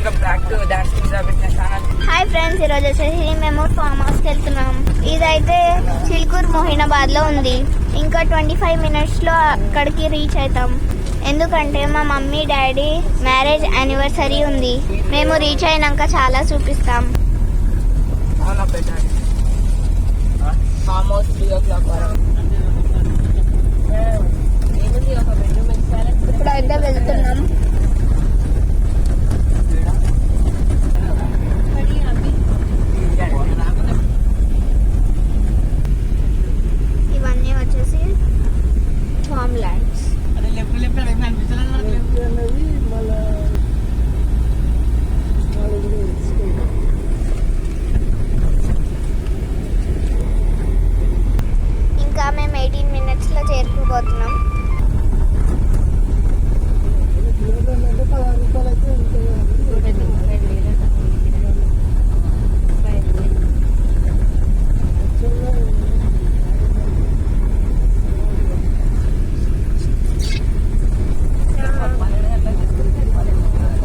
Welcome back to dance channel. Hi friends, ఈరోజు వచ్చేసి మేము ఫామ్ హౌస్కి వెళ్తున్నాం. ఇదైతే చిల్కూర్ మొహినాబాద్ లో ఉంది. ఇంకా 25 minutes లో అక్కడికి రీచ్ అవుతాం. ఎందుకంటే మా మమ్మీ డాడీ మ్యారేజ్ యానివర్సరీ ఉంది. మేము రీచ్ అయినాక చాలా చూపిస్తాం. ఫామ్ హౌస్ 3 o'clock వరకు. ఇప్పుడైతే వెళ్తున్నాం. ఇవన్నీ వచ్చేసి ఫామ్ ల్యాండ్స్. ఇంకా మేము 18 minutes లో చేరుకుపోతున్నాం.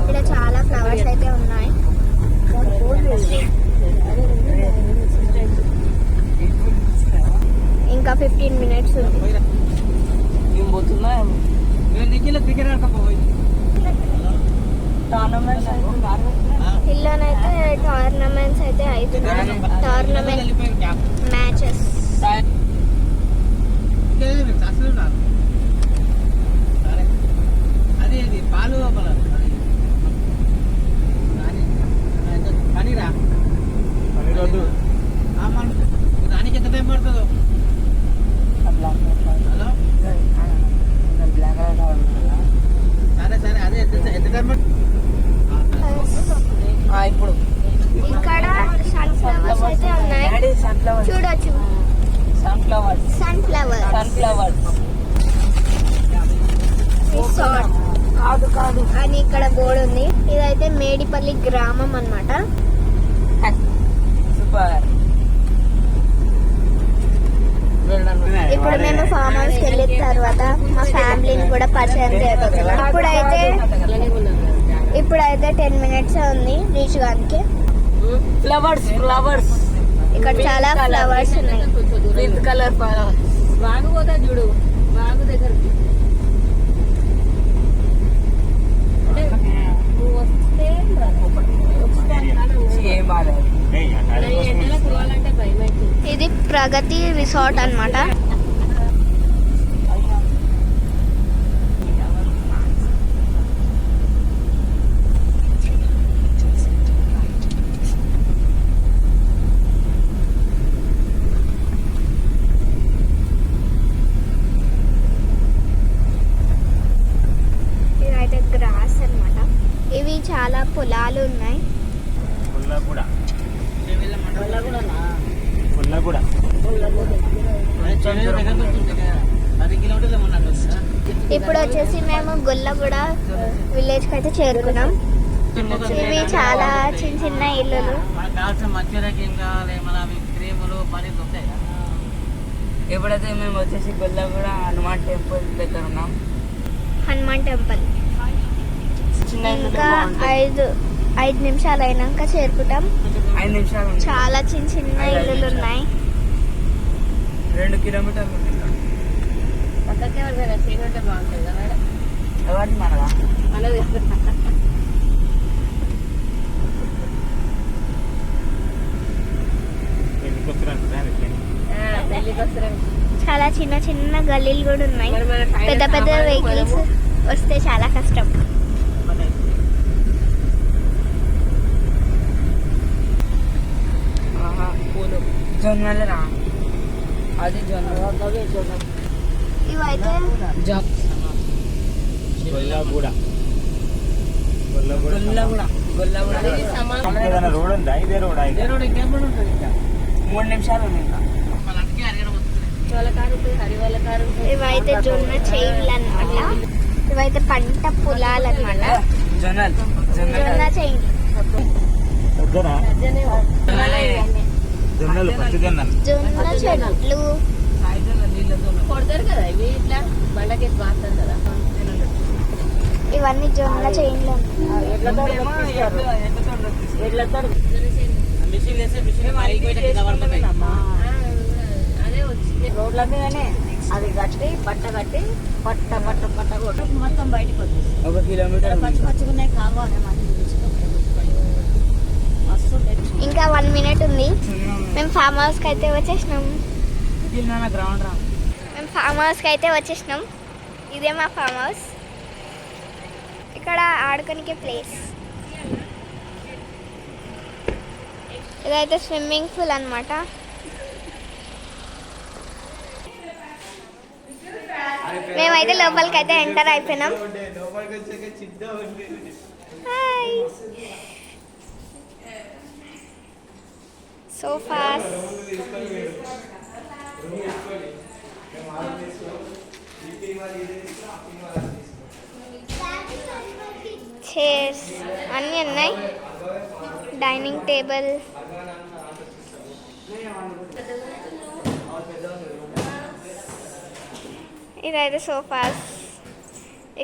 ఇక్కడ చాలా ఫ్లవర్స్ అయితే ఉన్నాయి. ఇంకా 15 minutes ఉంది. ఇల్లోనైతే టోర్నమెంట్స్ అయితే అవుతున్నాయి. Tournament matches. దానికి ఎంత టైం పడుతుందో సరే సరే అదే ఎంత టైం పడుతుంది ఇప్పుడు ఇక్కడ సన్ఫ్లవర్స్ అయితే ఉన్నాయి, చూడొచ్చు. సన్ఫ్లవర్స్ రిసార్ట్ కాదు అని ఇక్కడ బోర్డు ఉంది. ఇదైతే మేడిపల్లి గ్రామం అన్నమాట. సూపర్. ఇప్పుడు మేము ఫామ్ హౌస్ కి వెళ్ళిన తర్వాత మా ఫ్యామిలీని కూడా పరిచయం చేయబోతున్నాం. ఇప్పుడైతే 10 minutes ఉంది రీచ్ గానికి. ఫ్లవర్స్ ఇక్కడ చాలా ఫ్లవర్స్ ఉన్నాయి. పింక్ కలర్ బాగు పోతా చూడు, బాగు దగ్గరికి ఏం బాగాలేదు. ఇది ప్రగతి రిసార్ట్ అన్నమాట. ఇదైతే గ్రాస్ అన్నమాట. ఇవి చాలా పొలాలు ఉన్నాయి. ఇప్పుడు వచ్చేసి మేము గొల్లగూడ విలేజ్ కి అయితే చేరుకున్నాం. ఇవి చాలా చిన్న చిన్న ఇల్లులు. ఇప్పుడైతే మేము వచ్చేసి గొల్లగూడ హనుమాన్ టెంపుల్ దగ్గర ఉన్నాం. హనుమాన్ టెంపుల్ చిన్న ఇంకా 5 నిమిషాలు అయినాక చేరుకుంటాం. 5 నిమిషాలు. చాలా చిన్న చిన్న ఇల్లులు ఉన్నాయి. 2 kilometers పక్కనే ఉంటే బాగుంటుంది కదా మేడం. ఎవరిని మనగా మనది చాలా చిన్న చిన్న గల్లీలు కూడా ఉన్నాయి. పెద్ద పెద్ద వెహికల్స్ వస్తే చాలా కష్టం. జొన్నలు రా, అది జొన్నలు. ఇవైతే గొల్లగూడ రోడ్ ఉందా? ఇదే రోడ్. 3 నిమిషాలు ఉంది ఇంకా. ఇవైతే జొన్న చైన్లు అన్నమాట. ఇవైతే పంట పొలాలు అన్నమాట. జొన్న చైన్. జొన్న చెట్లు. కొడతారు కదా ఇవి ఇట్లా బండకేసి బాగుంటుంది కదా. ఇవన్నీ జొన్న చేయండి. మిషన్ వేస్తే మిషన్ పైకి పోయి కింద పడుతున్నాయి. అదే వచ్చింది రోడ్ల మీదనే అది కట్టి పట్ట కట్టి పట్ట పట్ట పట్ట కొట్టు మొత్తం బయటకు వచ్చేసి 1 కిలోమీటర్ పచ్చి పచ్చుకున్నాయి కావాలి మస్తు. ఇంకా 1 మినిట్ ఉంది. మేము ఫామ్ హౌస్కి అయితే వచ్చేసినాం. గ్రౌండ్ రా. మేము ఫామ్ హౌస్కి అయితే వచ్చేసినాం. ఇదే మా ఫామ్ హౌస్. ఇక్కడ ఆడుకోనికే ప్లేస్. ఇదైతే స్విమ్మింగ్ పూల్ అన్నమాట. మేమైతే లోపలికి అయితే ఎంటర్ అయిపోయినాం. హాయ్ సోఫాస్, చైర్స్ అన్నీ ఉన్నాయి. డైనింగ్ టేబుల్, ఇదైతే సోఫాస్.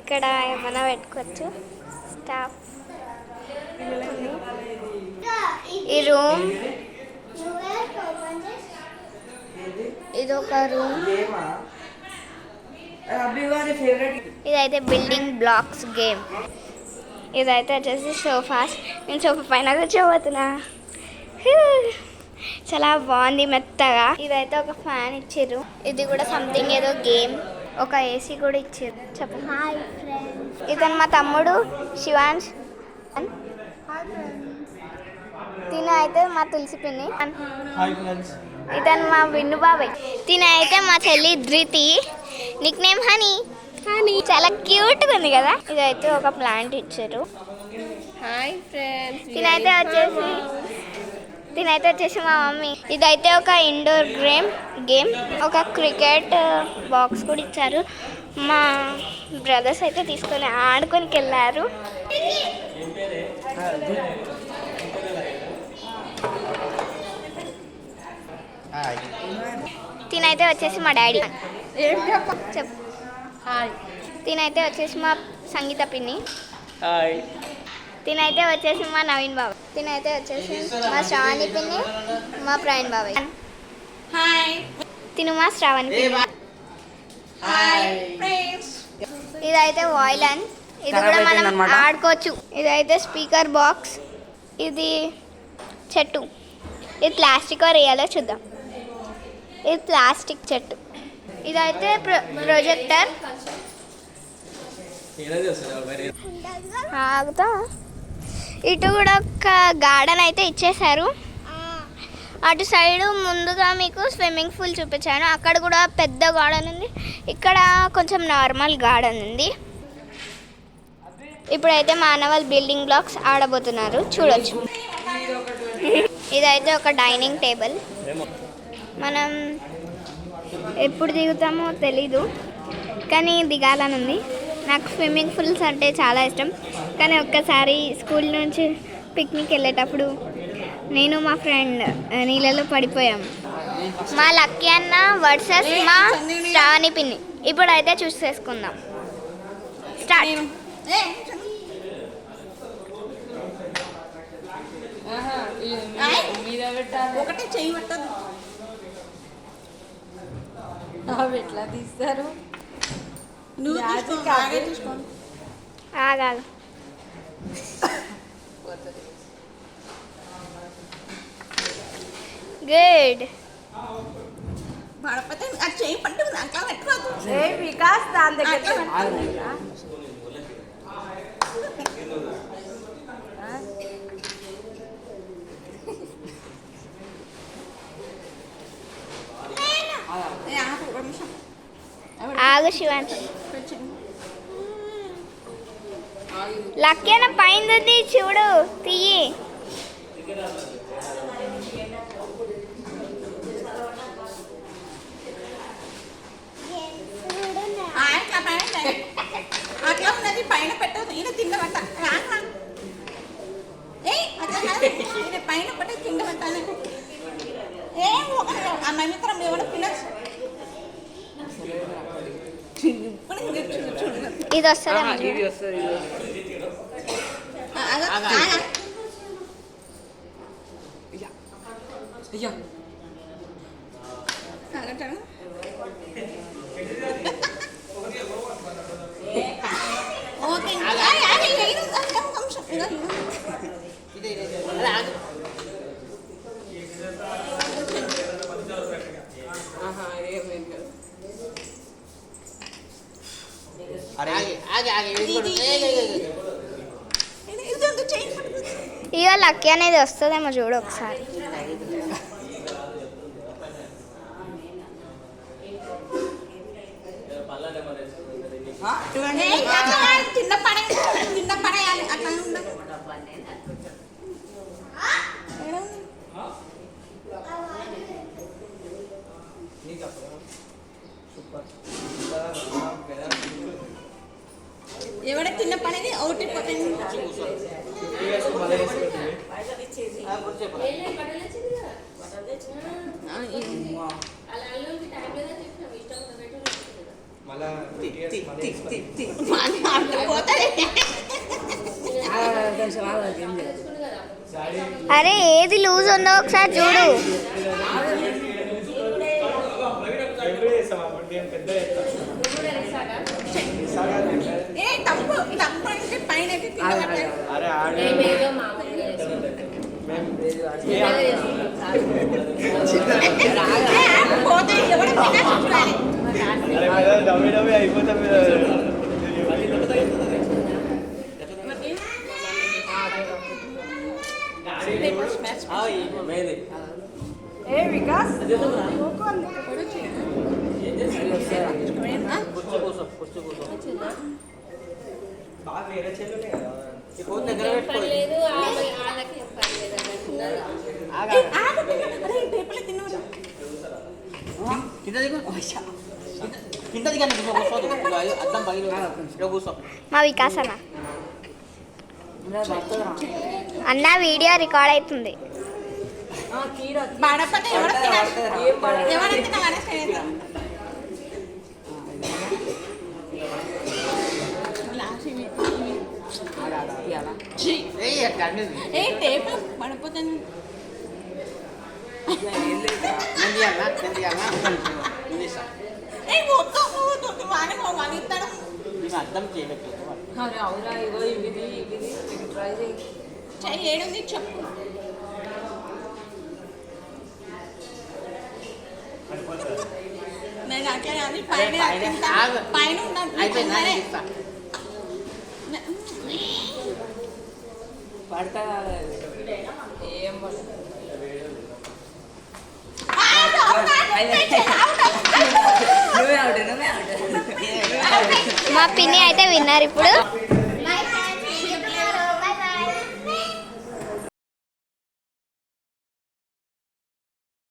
ఇక్కడ ఏమైనా పెట్టుకోవచ్చు స్టాఫ్. ఈ రూమ్, ఇది ఒక రూమ్. ఇదైతే బిల్డింగ్ బ్లాక్స్ గేమ్. ఇదైతే వచ్చేసి సోఫాస్. నేను సోఫా పైన కూర్చోబోతున్నా. చాలా బాగుంది మెత్తగా. ఇదైతే ఒక ఫ్యాన్ ఇచ్చారు. ఇది కూడా సంథింగ్ ఏదో గేమ్. ఒక ఏసీ కూడా ఇచ్చారు. చెప్పు. Hi friends. ఇతను మా తమ్ముడు శివాంశ్. తిన అయితే మా తులసి పిన్ని. ఇతను మా విన్ను బాబాయ్. తిన అయితే మా చెల్లి ధృతి. Nick name honey. హనీ చాలా క్యూట్గా ఉంది కదా. ఇదైతే ఒక ప్లాంట్ ఇచ్చారు. Hi friends. దీనైతే వచ్చేసి మా మమ్మీ. ఇదైతే ఒక ఇండోర్ గేమ్. ఒక క్రికెట్ బాక్స్ కూడా ఇచ్చారు. మా బ్రదర్స్ అయితే తీసుకొని ఆడుకోనికి వెళ్ళారు. తినైతే వచ్చేసి మా డాడీ. చెప్పు. తినైతే వచ్చేసి మా సంగీత పిన్ని. తినైతే వచ్చేసి మా నవీన్ బాబు. తినైతే వచ్చేసి మా శ్రావణి పిన్ని, మా ప్రవీణ్ బాబాయ్. తిను మా శ్రావణి పిన్ని. ఇదైతే వాయిలన్. ఇది కూడా మనం ఆడుకోవచ్చు. ఇదైతే స్పీకర్ బాక్స్. ఇది చెట్టు. ఇది ప్లాస్టిక్ రియలో చూద్దాం. ఇది ప్లాస్టిక్ చెట్టు. ఇదైతే ప్రొజెక్టర్. ఆగుతా. ఇటు కూడా ఒక గార్డెన్ అయితే ఇచ్చేసారు. అటు సైడు ముందుగా మీకు స్విమ్మింగ్ పూల్ చూపించాను. అక్కడ కూడా పెద్ద గార్డెన్ ఉంది. ఇక్కడ కొంచెం నార్మల్ గార్డెన్ ఉంది. ఇప్పుడైతే మానవాళ్ళు బిల్డింగ్ బ్లాక్స్ ఆడబోతున్నారు, చూడొచ్చు. ఇదైతే ఒక డైనింగ్ టేబుల్. మనం ఎప్పుడు దిగుతామో తెలీదు, కానీ దిగాలని ఉంది. నాకు స్విమ్మింగ్ పూల్స్ అంటే చాలా ఇష్టం. కానీ ఒక్కసారి స్కూల్ నుంచి పిక్నిక్ వెళ్ళేటప్పుడు నేను మా ఫ్రెండ్ నీళ్ళలో పడిపోయాము. మా లక్కీ అన్న వర్సెస్ మా శ్రావణి పిన్ని. ఇప్పుడైతే చూసేసుకుందాం. స్టార్ట్. ఒకటే చెయ్యి పట్టదు. ఎట్లా తీస్తారు? ఆగాలి. గుడ్. వికాస్ దాని దగ్గర ఆగు శివాంశ్. లక్కన పైంది చూడు, తీయి. అట్లా ఉన్నది పైన పెట్టదు. ఈయన తిండమంట పైన పట్టే తిండమంటాను. ఏం ఆ మమిత్రం ఎవడో పిల్ల చూడు ఇది వస్తుందేమో చూడు. ఇది వస్తుంది ఇక లక్కీ అనేది వస్తుందేమో చూడు ఒకసారి. ఎవడ తిన్న పని ఒకటి అరే ఏది లూజ్ ఉందో ఒకసారి చూడు. మా వికాసన అన్న వీడియో రికార్డ్ అవుతుంది. పడిపోతాను అర్థం చేయలేదు. అవునా ఇగో ఇది ట్రై చేయి. ఏడుంది చెప్పు. నేను అట్లా కానీ పైన పడతా ఏం మా పిన్ని అయితే విన్నారు ఇప్పుడు.